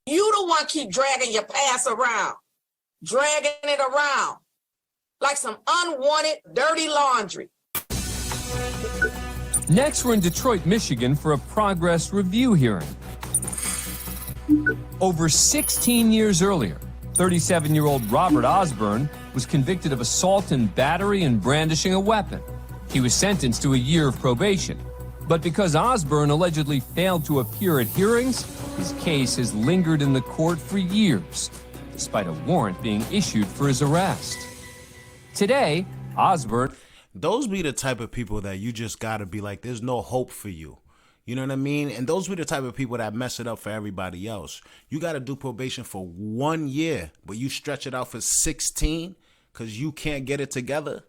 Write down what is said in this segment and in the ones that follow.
You the one keep dragging your past around, dragging it around like some unwanted dirty laundry. Next, we're in Detroit, Michigan for a progress review hearing. Over 16 years earlier, 37-year-old Robert Osborne was convicted of assault and battery and brandishing a weapon. He was sentenced to a year of probation. But because Osborne allegedly failed to appear at hearings, his case has lingered in the court for years, despite a warrant being issued for his arrest. Today, Osborne... Those be the type of people that you just gotta be like, there's no hope for you. You know what I mean? And those be the type of people that mess it up for everybody else. You gotta do probation for 1 year, but you stretch it out for 16 because you can't get it together.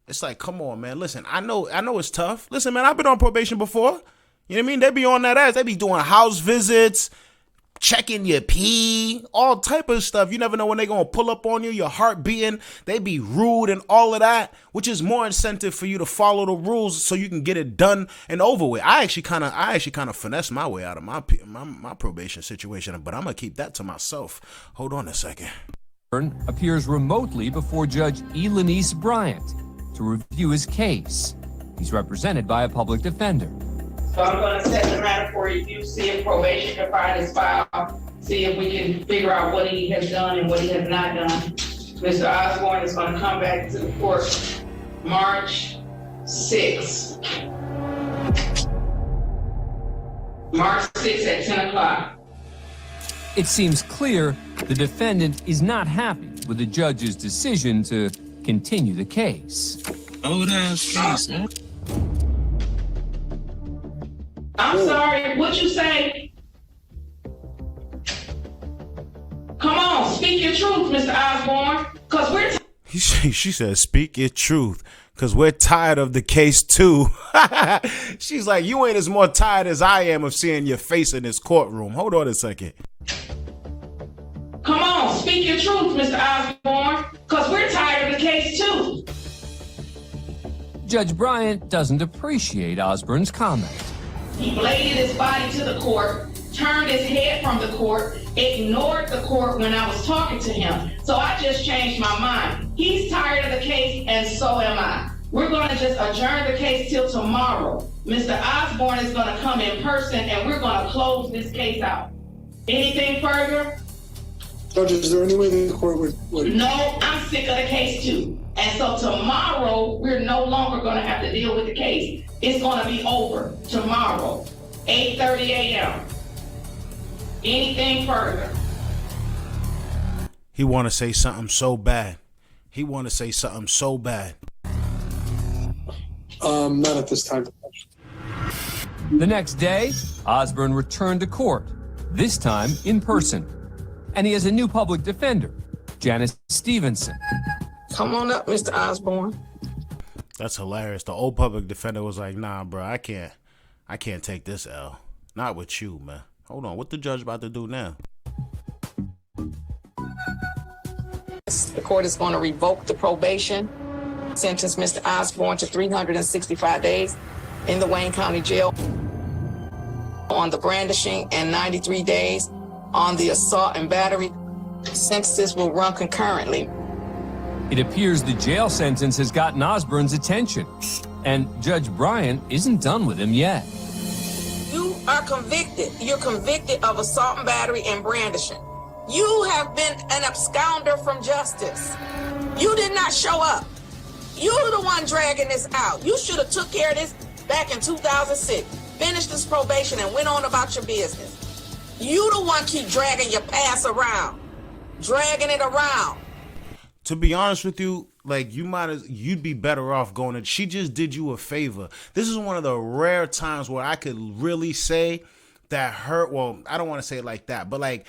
It's like, come on, man. Listen, I know it's tough. Listen, man, I've been on probation before. You know what I mean? They be on that ass. They be doing house visits, checking your pee, all type of stuff. You never know when they gonna pull up on you, your heart beating. They be rude and all of that, which is more incentive for you to follow the rules so you can get it done and over with. I actually kind of finessed my way out of my probation situation, but I'm gonna keep that to myself. Hold on a second. Appears remotely before Judge Elenice Bryant to review his case. He's represented by a public defender. So I'm going to set the matter for review, see if probation can find his file, see if we can figure out what he has done and what he has not done. Mr. Osborne is going to come back to the court March 6th. March 6th at 10 o'clock. It seems clear the defendant is not happy with the judge's decision to continue the case. Old ass case, man. I'm sorry, what'd you say? Come on, speak your truth, Mr. Osborne, because we're... She said, speak your truth, because we're tired of the case too. She's like, you ain't as more tired as I am of seeing your face in this courtroom. Hold on a second. Come on, speak your truth, Mr. Osborne, because we're tired of the case too. Judge Bryant doesn't appreciate Osborne's comment. He bladed his body to the court, turned his head from the court, ignored the court when I was talking to him. So I just changed my mind. He's tired of the case, and so am I. We're going to just adjourn the case till tomorrow. Mr. Osborne is going to come in person, and we're going to close this case out. Anything further? Judge, is there any way the court would... No, I'm sick of the case too. And so tomorrow, we're no longer going to have to deal with the case. It's going to be over tomorrow, 8:30 a.m. Anything further? He want to say something so bad. He want to say something so bad. Not at this time. The next day, Osborne returned to court, this time in person. And he has a new public defender, Janice Stevenson. Come on up, Mr. Osborne. That's hilarious. The old public defender was like, nah, bro, I can't take this L. Not with you, man. Hold on, what the judge about to do now? The court is going to revoke the probation, sentence Mr. Osborne to 365 days in the Wayne County Jail on the brandishing and 93 days on the assault and battery. Sentences will run concurrently. It appears the jail sentence has gotten Osborne's attention, and Judge Bryant isn't done with him yet. You are convicted. You're convicted of assault and battery and brandishing. You have been an absconder from justice. You did not show up. You're the one dragging this out. You should have took care of this back in 2006, finished this probation and went on about your business. You the one keep dragging your past around, dragging it around. To be honest with you, like you'd be better off going to, she just did you a favor. This is one of the rare times where I could really say that her, well, I don't want to say it like that, but like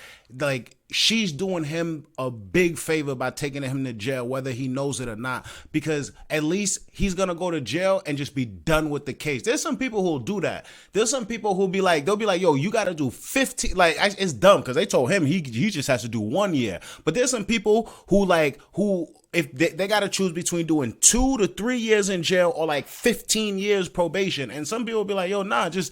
she's doing him a big favor by taking him to jail, whether he knows it or not, because at least he's gonna go to jail and just be done with the case. There's some people who'll do that. There's some people who'll be like, they'll be like, yo, you gotta do 15, like, it's dumb, because they told him he just has to do 1 year. But there's some people who if they got to choose between doing 2 to 3 years in jail or like 15 years probation. And some people will be like, yo, nah, just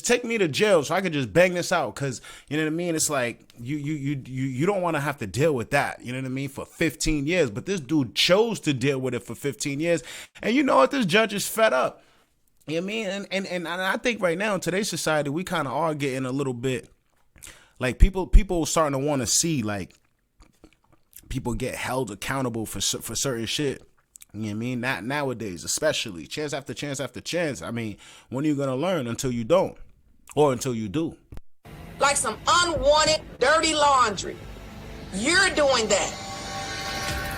take me to jail so I can just bang this out. Cause you know what I mean? It's like, you don't want to have to deal with that. You know what I mean? For 15 years, but this dude chose to deal with it for 15 years. And you know what? This judge is fed up. You know what I mean? And I think right now in today's society, we kind of are getting a little bit like people starting to want to see like, people get held accountable for certain shit. You know what I mean? Not nowadays, especially chance after chance after chance. I mean, when are you gonna learn until you don't, or until you do? Like some unwanted, dirty laundry. You're doing that.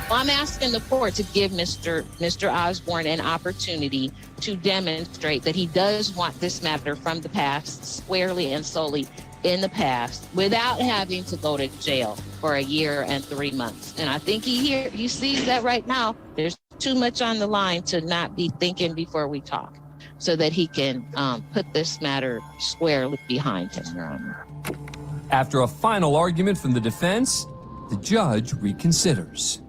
I'm asking the court to give Mr. Osborne an opportunity to demonstrate that he does want this matter from the past squarely and solely in the past without having to go to jail for 1 year and 3 months. And I think he sees that right now. There's too much on the line to not be thinking before we talk, so that he can put this matter squarely behind him, Your Honor. After a final argument from the defense, the judge reconsiders.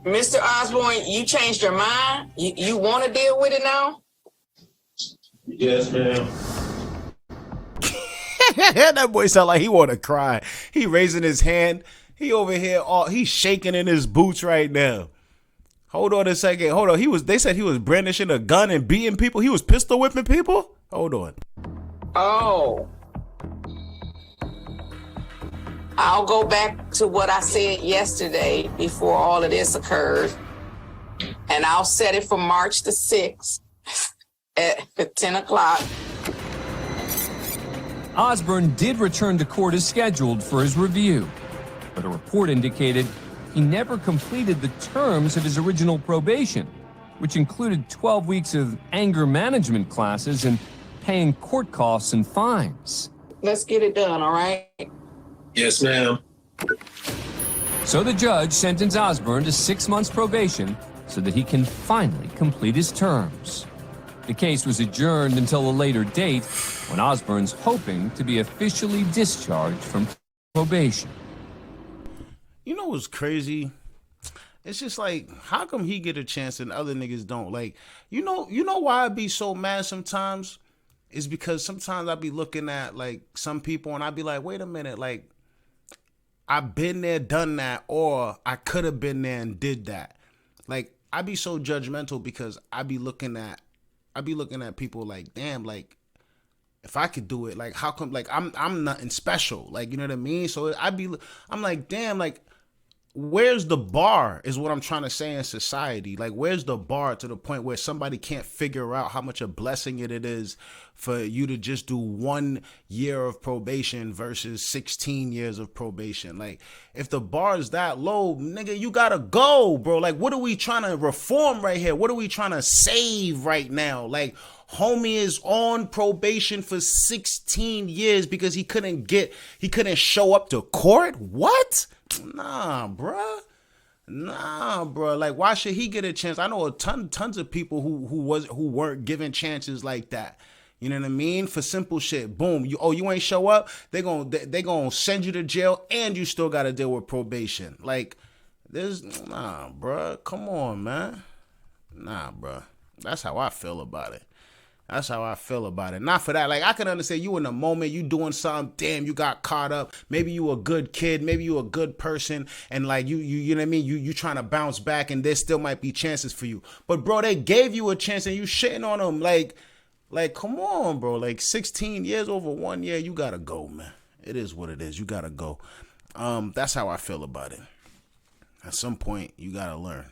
Mr. Osborne, you changed your mind? You want to deal with it now? Yes, ma'am. That boy sound like he want to cry. He raising his hand. He over here, he's shaking in his boots right now. Hold on a second. Hold on. They said he was brandishing a gun and beating people. He was pistol whipping people. Hold on. Oh. I'll go back to what I said yesterday before all of this occurred. And I'll set it for March the 6th at 10 o'clock. Osborne did return to court as scheduled for his review, but a report indicated he never completed the terms of his original probation, which included 12 weeks of anger management classes and paying court costs and fines. Let's get it done, all right? Yes, ma'am. So the judge sentenced Osborne to 6 months probation so that he can finally complete his terms. The case was adjourned until a later date when Osborne's hoping to be officially discharged from probation. You know what's crazy? It's just like, how come he get a chance and other niggas don't? Like, you know why I be so mad sometimes? It's because sometimes I be looking at like some people and I be like, wait a minute, like I've been there, done that, or I could have been there and did that. Like, I be so judgmental because I be looking at people like, damn, like if I could do it, like how come, like I'm nothing special, like, you know what I mean? So I'm like, damn, like where's the bar is what I'm trying to say in society. Like, where's the bar to the point where somebody can't figure out how much a blessing it is for you to just do 1 year of probation versus 16 years of probation? Like, if the bar is that low, nigga, you gotta go, bro. Like, what are we trying to reform right here? What are we trying to save right now? Like, homie is on probation for 16 years because he couldn't show up to court? What? Nah, bruh. Like, why should he get a chance? I know tons of people who weren't given chances like that. You know what I mean? For simple shit. Boom. You ain't show up? They gonna send you to jail and you still gotta deal with probation. Like, nah, bruh. Come on, man. Nah, bruh. That's how I feel about it. That's how I feel about it. Not for that. Like, I can understand you in the moment, you doing something, damn, you got caught up. Maybe you a good kid, maybe you a good person, and like you know what I mean? You trying to bounce back and there still might be chances for you. But bro, they gave you a chance and you shitting on them. Like, come on, bro. Like 16 years over 1 year, you gotta go, man. It is what it is. You gotta go. That's how I feel about it. At some point, you gotta learn.